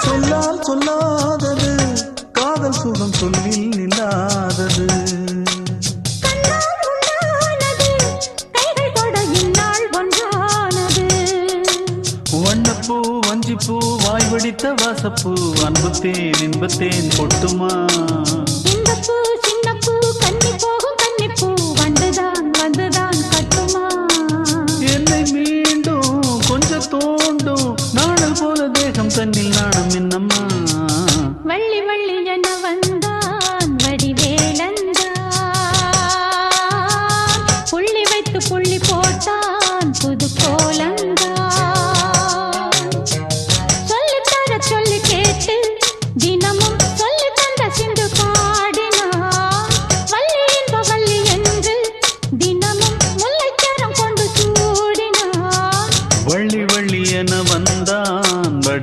சொல்லால் சொல்லாதது காதல் சுகம் சொல்லில் நில்லாதது வண்ணப்பூ வஞ்சிப்பூ வாய் வடித்த வாசப்பூ அன்புத்தேன் இன்பத்தேன் பொட்டுமா